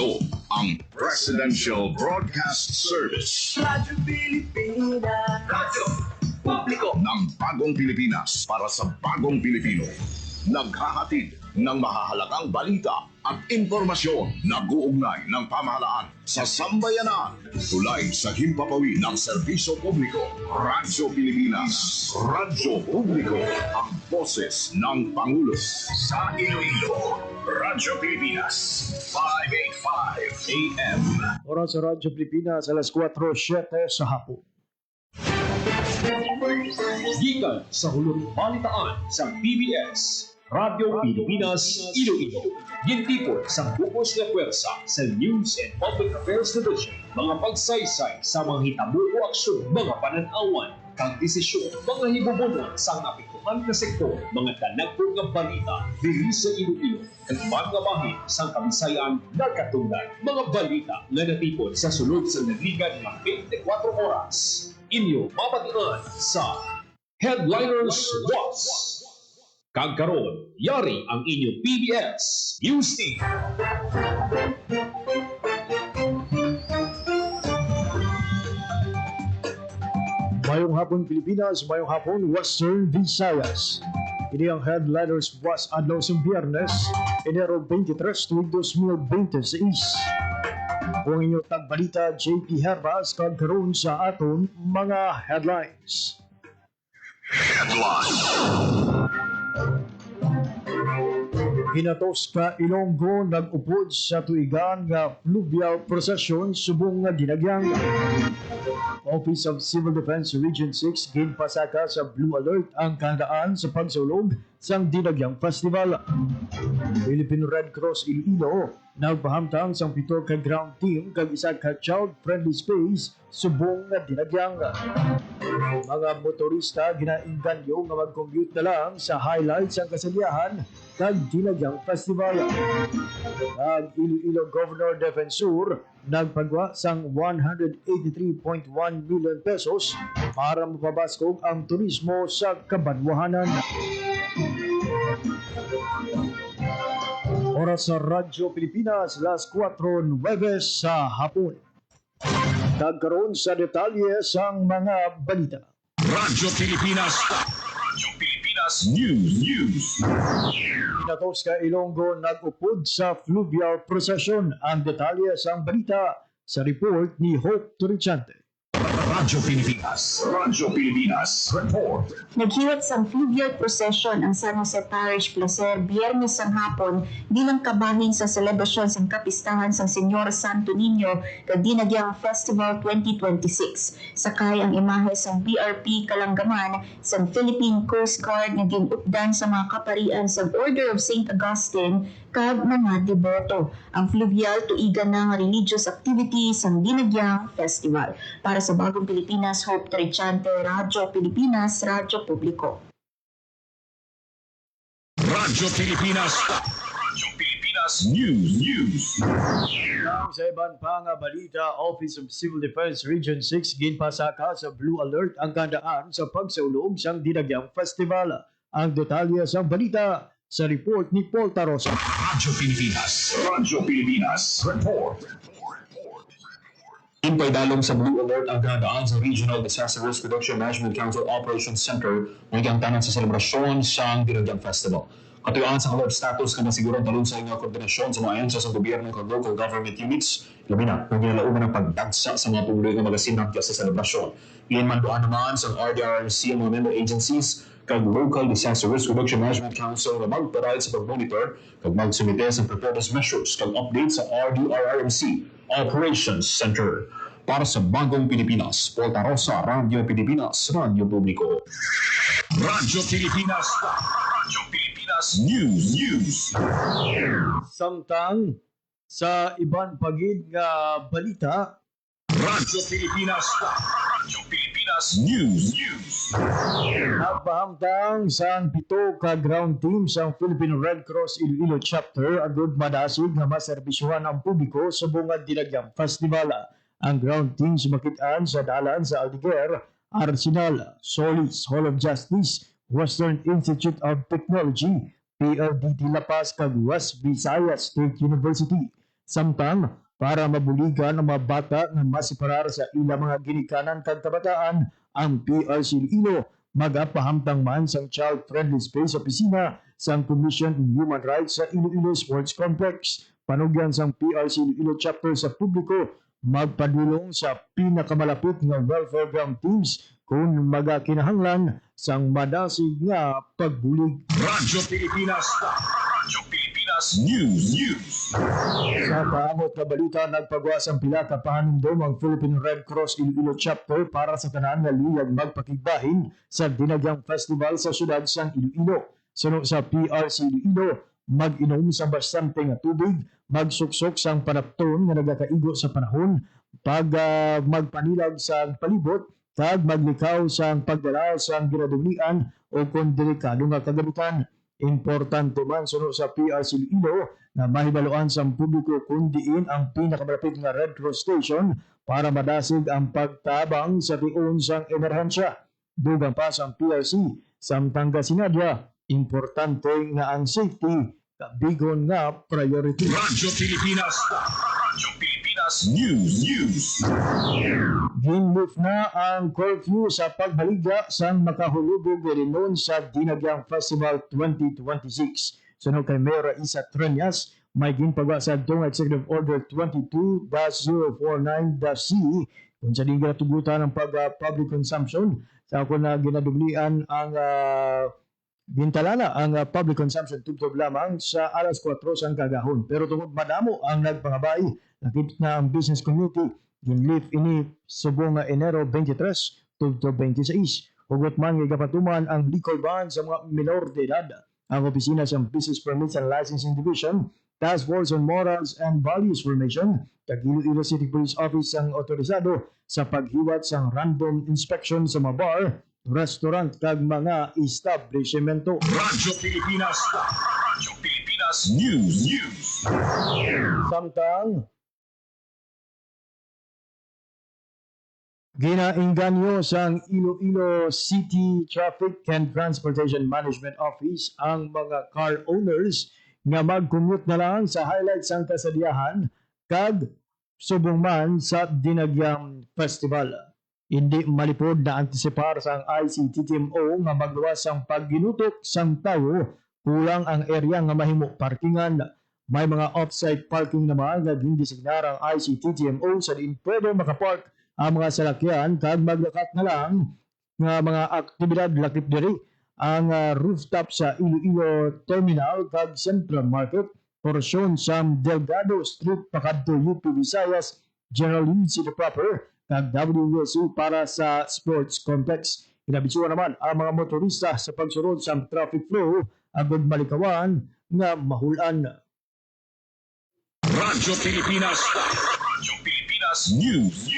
Ito ang Presidential Broadcast Service. Radyo Pilipinas. Radyo Publiko ng Bagong Pilipinas para sa Bagong Pilipino. Naghahatid ng mahahalagang balita at impormasyon na guugnay ng pamahalaan sa sambayanan. Tulay sa himpapawid ng serbisyo publiko. Radyo Pilipinas. Radyo Publiko. Ang boses ng Pangulo. Sa Iloilo, Radyo Pilipinas. 585 AM. Oras sa Radyo Pilipinas, alas 4:07 sa hapon. Gikan sa hulong balitaan sa PBS, Radyo Pilipinas, Iloilo. Gintipon sa bukos na pwersa sa News and Public Affairs Division. Mga pagsaysay sa mga hitabo o aksyon, mga pananawan, kang desisyon, mga hibubunan sa napikuhan na sektor, mga tanagpong nga balita, diri sa Iloilo, at mga bahin sa Kabisayan nagkatungdan. Mga balita na natipon sa sulod sa naligan ng 24 oras. Inyo mapatian sa Headliners Was. Kagkaroon, yari ang inyong PBS News Team. Mayong hapon Pilipinas, mayong hapon Western Visayas. Ini ang Headliners Was adlaw sa Biyernes, Enero 23, tuwing 2026. Kung inyong tagbalita, JP Herbas, kagkaroon sa aton mga headlines. Hinatos ka Ilonggo nag-upod sa tuigan nga fluvial procession subong nga dinagyang. Office of Civil Defense Region 6 ginpasaka sa Blue Alert ang kandaan sa pagsulog sang dinagyang festival. Philippine Red Cross Iloilo nagpahamtang sang 7 ka ground team kag isa ka child-friendly space subong nga dinagyang. Mga motorista ginainganyo nga mag-commute na lang sa highlights ang kasaliyahan kag dinagyang festival. Ang Iloilo Governor Defensor nagpagwa sang 183.1 million pesos para mapabaskog ang turismo sa Kabanwahanan. Oras sa Radyo Pilipinas, las 4:09 sa hapon. Nagkaroon sa detalye sang mga balita. Radyo Pilipinas. Radyo Pilipinas News. Hinatos ka Ilonggo nag-upod sa fluvial procession. Ang detalye sang balita sa report ni Hope Turiciante. Radyo Pilipinas. Radyo Pilipinas Report. Naghiwat sang fluvial procession ang San Jose Parish Placer Biyernes sang hapon bilang kabahin sa selebrasyon sang kapistahan sang Señor Santo Niño kag Dinagyang Festival 2026. Sakay ang imahe sang BRP Kalanggaman sang Philippine Coast Guard nga ginupdan sa mga kaparian sang Order of St. Augustine kag mga deboto. Ang fluvial tuigan ng religious activities sang Dinagyang Festival. Para sa Bagong Pilipinas, Hope Turiciante, Radyo Pilipinas, Radyo Publiko. Radyo Pilipinas. Radyo Pilipinas News. Sa iban pa nga balita, Office of Civil Defense Region 6 ginpasaka sa Blue Alert ang kandaan sa pagsaulog sang Dinagyang Festival. Ang detalye sa balita sa report ni Paul Tarosa. Radyo Pilipinas. Radyo Pilipinas Report. Impaydalong sa Blue Alert ang kandaan sa Regional Disaster Risk Reduction Management Council Operations Center ng tanan sa selebrasyon sa Dinagyang Festival. Katuyaan sa alert status ka nasiguran talon sa inyong koordinasyon sa mga ahensya sa gobyerno ng local government units, labi na kung ginalauman ng pagdagsa sa mga tuloy ng magasinang sa selebrasyon. Iyan man doon naman sa RDRRC ang mga member agencies kag Local Disaster Risk Reduction Management Council na magparay sa pag-monitor kag magsumite sa preparedness measures kag update sa RDRRMC Operations Center. Para sa Bagong Pilipinas, Paul Tarosa, Radyo Pilipinas, Radyo Publiko. Radyo Pilipinas. Radyo Pilipinas News. Samtang sa iban pagid nga balita, Radyo Pilipinas. Radyo Pilipinas News. nagpahamtang sa 7 ka ground team sa Philippine Red Cross Iloilo Chapter agud madasig nga maserbisyuhan ang publiko sa bungad Dinagyang Festival. Ang ground team sumakitaan sa dalan sa Aldeguer, Arsenal, Solis, Hall of Justice, Western Institute of Technology, PLDT La Paz kag West Visayas State University. Samtang para mabuligan ang mga bata nga masiparar sa ilang mga ginikanan kag kabataan, ang PRC Iloilo magapahamtang man sang child-friendly space sa opisina sang Commission on Human Rights sa Iloilo Sports Complex. Panugyan sang PRC Iloilo chapter sa publiko magpadulong sa pinakamalapit nga welfare ground teams kung magakinahanglan sang madasig nga pagbulig. Radyo Pilipinas. Radyo Pilipinas News. Sa kaamot na balita, nagpagawas ang pila ka pahanumdom ang Philippine Red Cross Iloilo chapter para sa tanan nga luyag magpakigbahin sa dinagyang festival sa syudad sang Iloilo. Suno sa PRC Iloilo, mag-inom sa bastante nga tubig, magsuksok sang panapton nga nagakaigo sa panahon, magpanilag sa palibot, kag maglikaw sang pagdala sang ginaduglian o kung delikado nga kagamitan. Importante man suno sa PRC Iloilo na mahibaluan sa publiko kung diin ang pinakamalapit nga Red Cross Station para madasig ang pagtabang sa tiun sang emerhensya. Dugang pa sa PRC, samtang sinadya, importante nga ang safety kabigon nga priority. Radyo Pilipinas. Radyo Pilipinas News. Ginlift na ang curfew sa pagbaligya sang makahulubog rinon sa Dinagyang Festival 2026. Sunog kay Mayor Isa Treñas, may ginpagawa sa Dong Executive Order 22-049-C kung sa di ginatugutan ng public consumption sa ako na ginaduglian ang gintalana ang public consumption tubtob lamang sa alas 4 sang kagahon. Pero tungod madamo ang nagpangabay, nakita na ang business community ginlift ini subong nga Enero 23 tubtob 26. Hugot man nga gapatuman ang liquor ban sa mga minor de edad. Ang opisina sa Business Permits and Licensing Division, Task Force on Morals and Values Formation, kag Iloilo City Police Office ang otorisado sa paghiwat sang random inspection sa mga bar, restaurant kag mga establishmento. Radyo Pilipinas. Radyo Pilipinas News. Samtang ginainganyo sang Iloilo City Traffic and Transportation Management Office ang mga car owners nga mag-commute na lang sa highlights sang kasadiahan kag subong man sa Dinagyang Festival. Hindi malipod na antisipar sang ICTTMO nga magluwas sang pagginutok sang tawo, kulang ang area nga mahimo parkingan. May mga off-site parking naman nga gindesignar ang ICTTMO sa diin pwede makapark ang mga salakyan kag maglakat na lang nga mga aktibidad lakip diri ang rooftop sa Iloilo Terminal kag Central Market, porsyon sa Delgado Street pakadto UP Visayas, General Lee City proper kag WSU para sa sports complex. Inabisuan naman ang mga motorista sa pagsunod sa traffic flow agud malikawan nga mahulan. Radyo Pilipinas. Radyo Pilipinas News.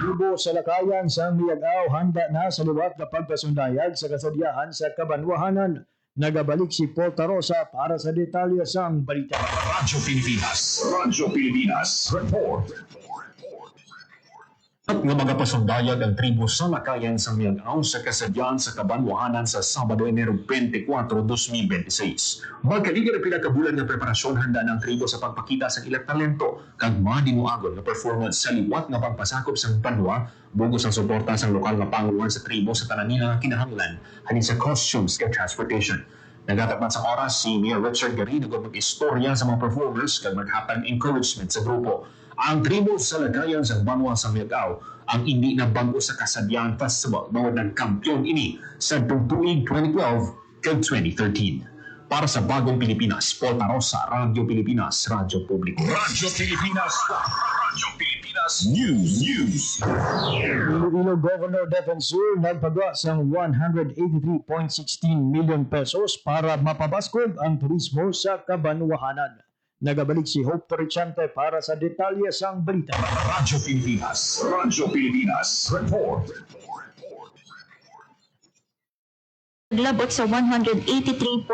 Libo sa lakayan sa Miyagaw handa na sa liwat na pagpasundayag sa kasadyahan sa Kabanwahanan. Nagabalik si Paul Tarosa para sa detalye sa balita. Radyo Pilipinas. Radyo Pilipinas. Report. At nga mga pasundayag ang tribo sa lakayan sa Miyagaw sa kasadyahan sa Kabanwahanan sa Sabado, Enero 24, 2026. Magkaligid ang pinakabulan ng preparasyon handa ng tribo sa pagpakita sa ilang talento kag madinuagon na performance sa liwat nga pagpasakop sa banwa bugos ang suporta sa lokal nga panguluhan sa tribo sa tanan nila nga kinahanglan halin sa costumes kag transportation. Nagatapat sa oras si Mayor Richard Garrido kung mag-istorya sa mga performers kag maghatag encouragement sa grupo. Ang tribo sa lagayan sa Banwa sa Miyagaw ang hindi na bago sa Kasadyahan Festival na nagkampiyon ini sa tuig 2012 kag 2013. Para sa Bagong Pilipinas, Paul Tarosa, Radyo Pilipinas, Radyo Publiko. Radyo Pilipinas. Radyo Pilipinas News. Iloilo Governor Defensor nagpagawa sang 183.16 million pesos para mapabaskog ang turismo sa Kabanwahanan. Nagabalik si Hope Torrichante para sa detalye sang balita. Radyo Pilipinas. Radyo Pilipinas. Report. Naglabot sa 183.160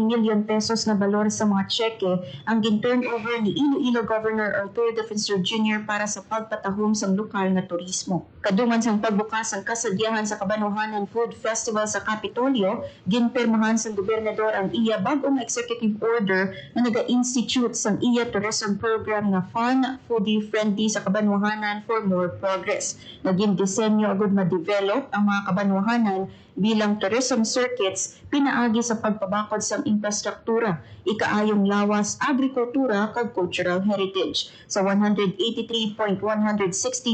million pesos na balor sa mga tseke ang gin-turnover ni Iloilo Governor Arturo Defensor Jr. para sa pagpatahom sa lokal na turismo. Kadungan sang pagbukas ang kasadyahan sa Kabanwahanan Food Festival sa Kapitolyo, ginpermahan sa gobernador ang iya bagong executive order na naga-institute sang iya tourism program nga fun, foodie-friendly sa Kabanwahanan for more progress. Naging disenyo agad ma-develop ang mga Kabanwahanan bilang tourism circuits pinaagi sa pagpabakod sa infrastruktura, ikaayong lawas, agrikultura kag cultural heritage. Sa 183.160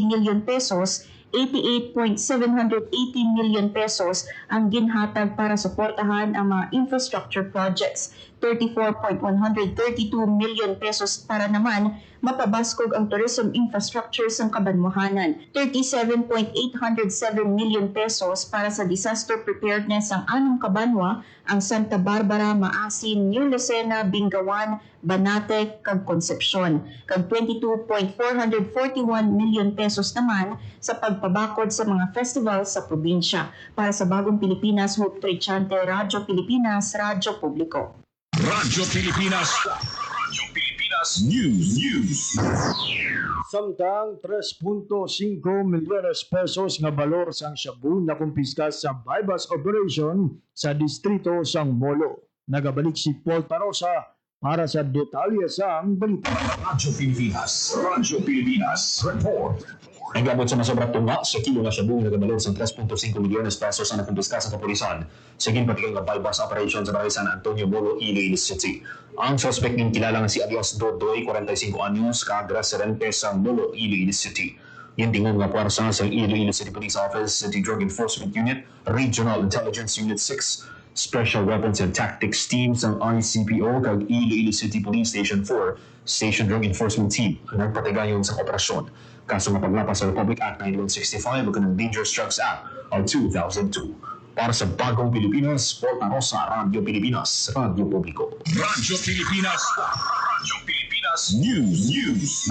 million pesos, 88.780 million pesos ang ginhatag para suportahan ang mga infrastructure projects. 34.132 million pesos para naman mapabaskog ang tourism infrastructure sa Kabanwahanan. 37.807 million pesos para sa disaster preparedness ang anong Kabanwa, ang Santa Barbara, Maasin, New Lucena, Bingawan, Banate, kag Concepcion. Kag 22.441 million pesos naman sa pagpabakod sa mga festival sa probinsya. Para sa Bagong Pilipinas, Hope Trichante, Radyo Pilipinas, Radyo Publiko. Radyo Pilipinas. Radyo Pilipinas News. Samtang 3.5 milyones pesos nga balor sang shabu na kumpiska sa bypass operation sa distrito sang Molo. Nagabalik si Paul Tarosa para sa detalye sa balita. Radyo Pilipinas. Radyo Pilipinas Report. Naglabot sa masobra tunga sa kilo nga shabu nga nagabalor sa 3.5 milyones pesos ang nakumpiska sa kapulisan sa ginpatikang nga bypass operation sa barangay San Antonio, Molo, Iloilo City. Ang suspect ng kilala nga si alias Dodoy, 45 anyos, kag-residente sa Molo, Iloilo City. Yung tingog nga puwersa sa Iloilo City Police Office, City Drug Enforcement Unit, Regional Intelligence Unit 6, Special Weapons and Tactics Teams ng ICPO kag Iloilo City Police Station 4, Station Drug Enforcement Team ang nagpatigayon sa operasyon. Kaso nga paglapas sa Republic Act 9165 o ng Dangerous Drugs Act of 2002. Para sa Bagong Pilipinas, Paul Tarosa, Radyo Pilipinas, Radyo Publiko. Radyo Pilipinas. Radyo Pilipinas News.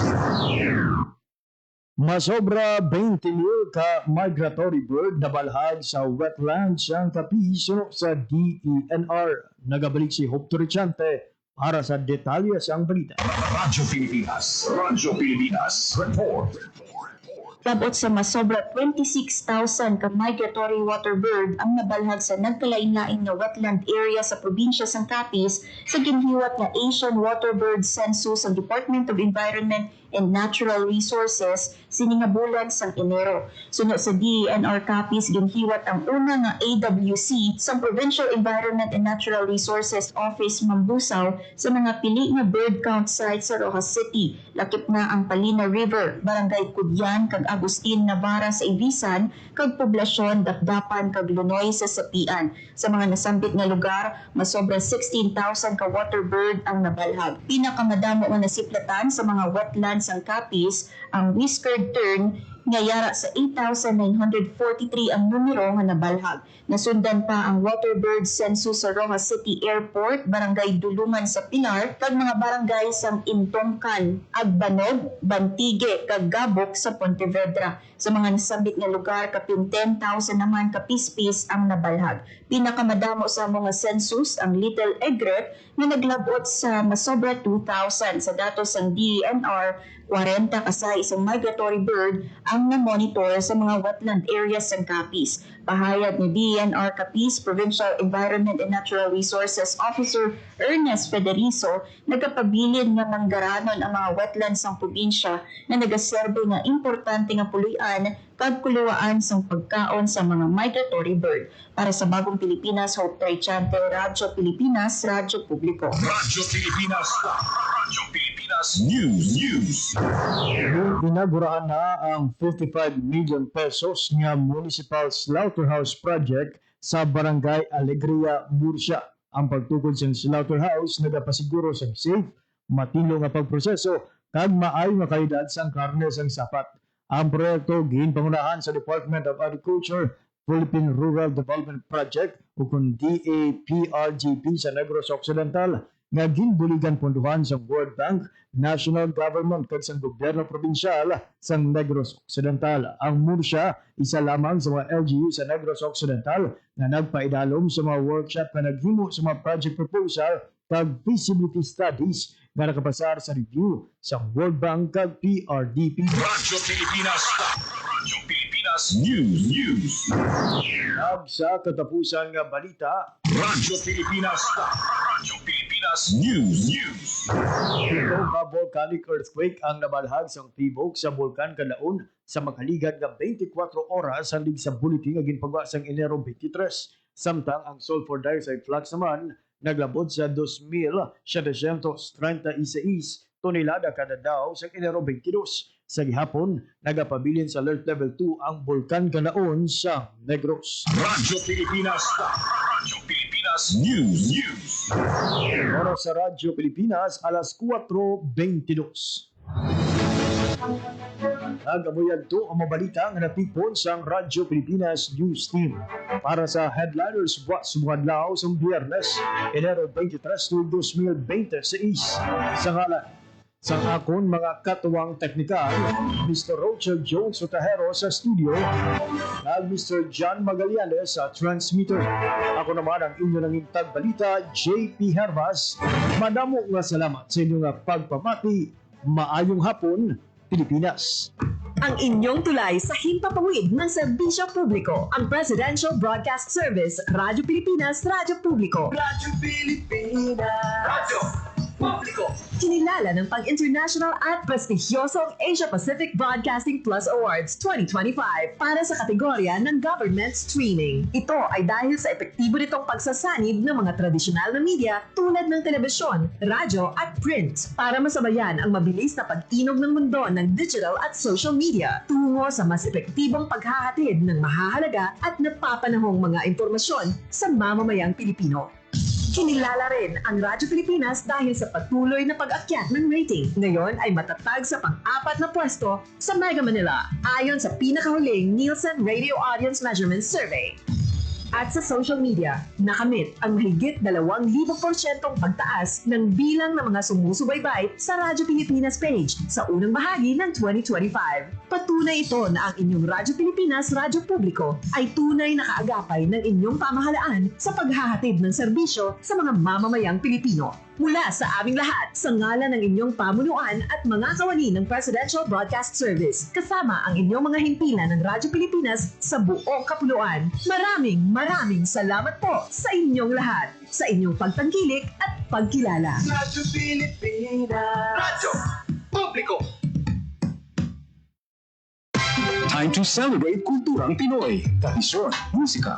Masobra 20,000 ka migratory bird na balhag sa wetlands ang kapiso sa DENR. Nagabalik si Hope Trichante para sa detalye sa balita. Radyo Pilipinas. Radyo Pilipinas Report. Labot sa masobra 26,000 ka migratory water bird ang nabalhag sa nagkalain-lain nga wetland area sa probinsya sang Capiz sa ginhiwat nga Asian Water Bird Census sa Department of Environment and Natural Resources sininga bulan sang Enero. Sunod sa DENR Capiz, ginhiwat ang una nga AWC sa Provincial Environment and Natural Resources Office Mambusaw sa mga pili nga bird count site sa Rojas City. Lakip na ang Palina River, Barangay Cudyan, kag Agustin Navarra sa Ibisan, kag poblasyon Dapdapan kag Lunoy sa Sapian. Sa mga nasambit nga lugar, masobra 16,000 ka water bird ang nabalhag. Pinakamadamo nga nasiplatan sa mga wetlands ang Capiz, ang whiskered tern, ngayara sa 8,943 ang numero nga nabalhag. Nasundan pa ang water bird census sa Rojas City Airport, Barangay Dulungan sa Pilar, kag mga barangay sang Intongkan, Agbanog, Bantige, kag Gabok sa Pontevedra. Sa mga nasambit nga lugar, kapin 10,000 naman kapispis ang nabalhag. Pinakamadamo sa mga census ang Little Egret na naglabot sa masobra 2,000 sa datos ng DENR. 40 kasay isang migratory bird ang na-monitor sa mga wetland areas ng Capiz. Pahayag ni DENR Capiz Provincial Environment and Natural Resources Officer Ernest Federizo, nagapabilin nga manggaranon ang mga wetlands ng probinsya na nagaserbe nga importante nga puluyan kag kuluwaan sang pagkaon sa mga migratory bird. Para sa Bagong Pilipinas, Hope Trichante, Radyo Pilipinas, Radyo Publiko. Radyo Pilipinas. Radyo Pilipinas News. Inagurahan na ang 55 million pesos nga Municipal Slaughterhouse Project sa Barangay Alegria, Murcia. Ang pagtukod sa slaughterhouse nagapasiguro sa safe, matino nga pagproseso kag maayo nga kalidad sang karne sang sapat. Ang proyekto ginpangunahan sa Department of Agriculture, Philippine Rural Development Project o kung DAPRGP sa Negros Occidental nga ginbuligan pondohan sa World Bank, National Government kag sa gobyerno probinsyal sa Negros Occidental. Ang Murcia, isa lamang sa mga LGU sa Negros Occidental nga nagpaidalom sa mga workshop na naghimo sa mga project proposal kag feasibility studies nga nakapasar sa review sa World Bank kag PRDP. Radyo Pilipinas. Radyo Pilipinas News. Ag sa katapusan nga balita, Radyo Pilipinas. Radyo Pilipinas News. ito nga volcanic earthquake ang nabalhag sa tibok sa Bulkan Kalaon sa makaligad nga 24 oras sa sa bulletin nga ginpagawa sa Enero 23. Samtang ang sulfur dioxide flux naman naglabot sa 2,736 tonelada kada daw sa Enero 22. Sa gihapon, nagapabilin sa alert level 2 ang Bulkan Kalaon sa Negros. Radyo Pilipinas. Radyo Pilipinas News. Oras sa Radyo Pilipinas, alas 4:22. Nagamuyan to ang mabalita nga natipon sa Radyo Pilipinas News Team. Para sa headliners buwas sumudlaw sa Biyernes, Enero 23, 2026. Sa ngalan sa akon mga katuwang teknikal, Mr. Rochelle Jones Otahero sa studio at Mr. John Magallanes sa transmitter. Ako naman ang inyo ng intag balita, JP Hervas. Madamo nga salamat sa inyong pagpamati. Maayong hapon, Pilipinas. Ang inyong tulay sa himpapawid ng serbisyo publiko, ang Presidential Broadcast Service, Radyo Pilipinas, Radyo Publiko. Radyo Pilipinas. Radyo Publiko. Kinilala ng pang-international at prestigyosong Asia Pacific Broadcasting Plus Awards 2025 para sa kategorya ng Government Streaming. Ito ay dahil sa epektibo nitong pagsasanib ng mga tradisyonal na media tulad ng telebisyon, radyo at print para masabayan ang mabilis na pag-inog ng mundo ng digital at social media tungo sa mas epektibong paghahatid ng mahahalaga at napapanahong mga impormasyon sa mamamayang Pilipino. Kinilala rin ang Radyo Pilipinas dahil sa patuloy na pag-akyat ng rating. Ngayon ay matatag sa pang-4 na pwesto sa Mega Manila ayon sa pinakahuling Nielsen Radio Audience Measurement Survey. At sa social media, nakamit ang mahigit 2,000% pagtaas ng bilang ng mga sumusubaybay sa Radyo Pilipinas page sa unang bahagi ng 2025. Patunay ito na ang inyong Radyo Pilipinas Radyo Publiko ay tunay na kaagapay ng inyong pamahalaan sa paghahatid ng serbisyo sa mga mamamayang Pilipino. Mula sa aming lahat, sa ngalan ng inyong pamunuan at mga kawani ng Presidential Broadcast Service, kasama ang inyong mga himpilan ng Radyo Pilipinas sa buong kapuluan. Maraming salamat po sa inyong lahat, sa inyong pagtangkilik at pagkilala. Radyo Pilipinas. Radyo Publiko. Time to celebrate kulturang Pinoy, tradisyon, musika,